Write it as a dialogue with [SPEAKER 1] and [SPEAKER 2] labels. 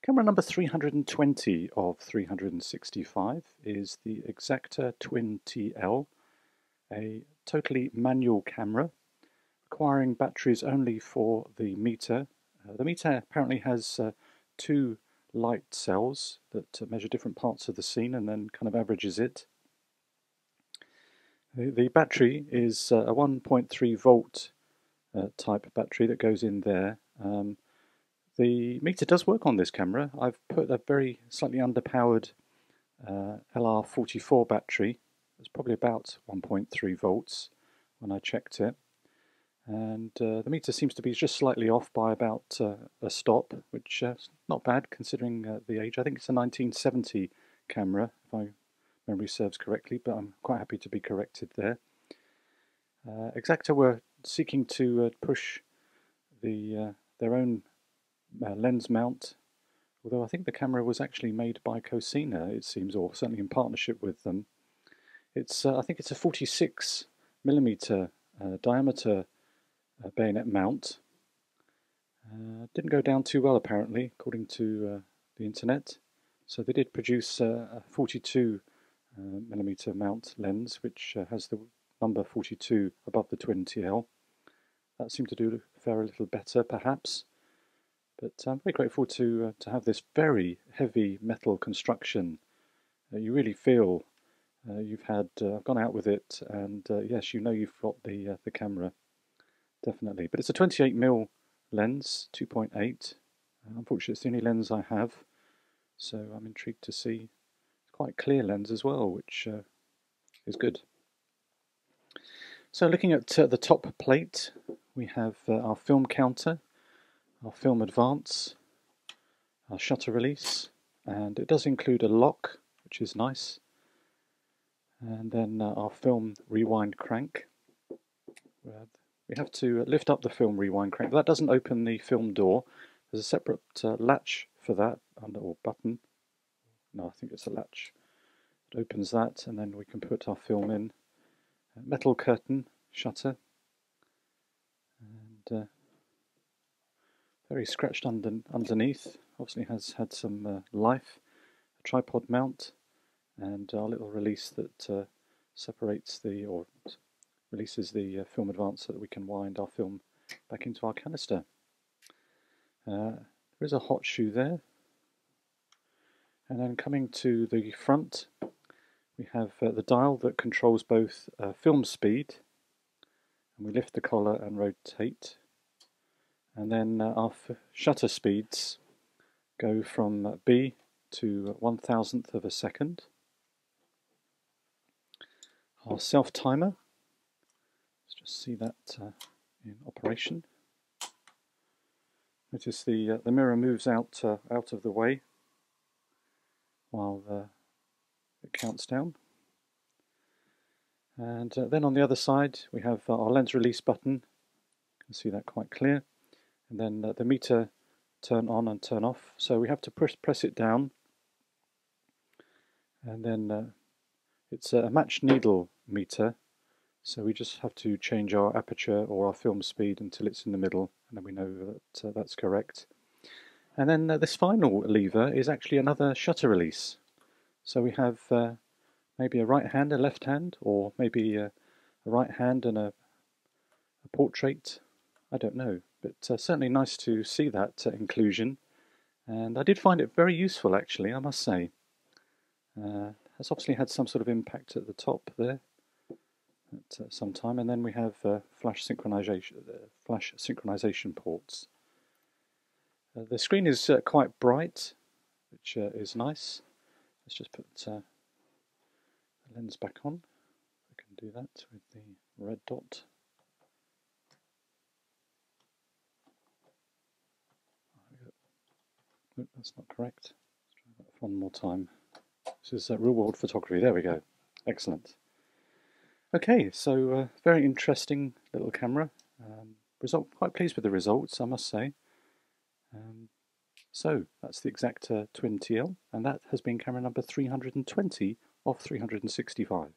[SPEAKER 1] Camera number 320 of 365 is the Exacta TwinTL, a totally manual camera requiring batteries only for the meter. The meter apparently has two light cells that measure different parts of the scene and then kind of averages it. The battery is a 1.3 volt type battery that goes in there. The meter does work on this camera. I've put a very slightly underpowered LR44 battery. It's probably about 1.3 volts when I checked it. And the meter seems to be just slightly off by about a stop, which is not bad considering the age. I think it's a 1970 camera, if my memory serves correctly, but I'm quite happy to be corrected there. Exacta were seeking to push their own lens mount, although I think the camera was actually made by Cosina, it seems, or certainly in partnership with them. It's I think it's a 46mm diameter bayonet mount. Didn't go down too well apparently, according to the internet. So they did produce a 42mm mount lens, which has the number 42 above the TwinTL. That seemed to fare a little better, perhaps. But I'm very grateful to have this very heavy metal construction. You really feel you've had. I've gone out with it, and yes, you know you've got the camera, definitely. But it's a 28mm lens, 2.8. Unfortunately, it's the only lens I have, so I'm intrigued to see. It's quite a clear lens as well, which is good. So looking at the top plate, we have our film counter, our film advance, our shutter release, and it does include a lock, which is nice, and then our film rewind crank. We have to lift up the film rewind crank. That doesn't open the film door. There's a separate latch for that, or button. No, I think it's a latch. It opens that, and then we can put our film in. Metal curtain shutter, and very scratched underneath. Obviously has had some life. A tripod mount, and our little release that separates or releases the film advance so that we can wind our film back into our canister. There is a hot shoe there. And then coming to the front, we have the dial that controls both film speed, and we lift the collar and rotate. And then our shutter speeds go from B to 1,000th of a second. Our self timer, let's just see that in operation. Notice the mirror moves out of the way while it counts down. And then on the other side we have our lens release button. You can see that quite clear. And then the meter turn on and turn off. So we have to press it down. And then it's a matched needle meter. So we just have to change our aperture or our film speed until it's in the middle, and then we know that that's correct. And then this final lever is actually another shutter release. So we have maybe a right hand, a left hand, or maybe a right hand and a portrait. I don't know, but certainly nice to see that inclusion. And I did find it very useful, actually, I must say. Has obviously had some sort of impact at the top there at some time. And then we have flash synchronization ports. The screen is quite bright, which is nice. Let's just put the lens back on. I can do that with the red dot. Nope, that's not correct. Let's try that one more time. This is real world photography. There we go. Excellent. Okay, so very interesting little camera. Quite pleased with the results, I must say. So that's the Exacta TwinTL, and that has been camera number 320 of 365.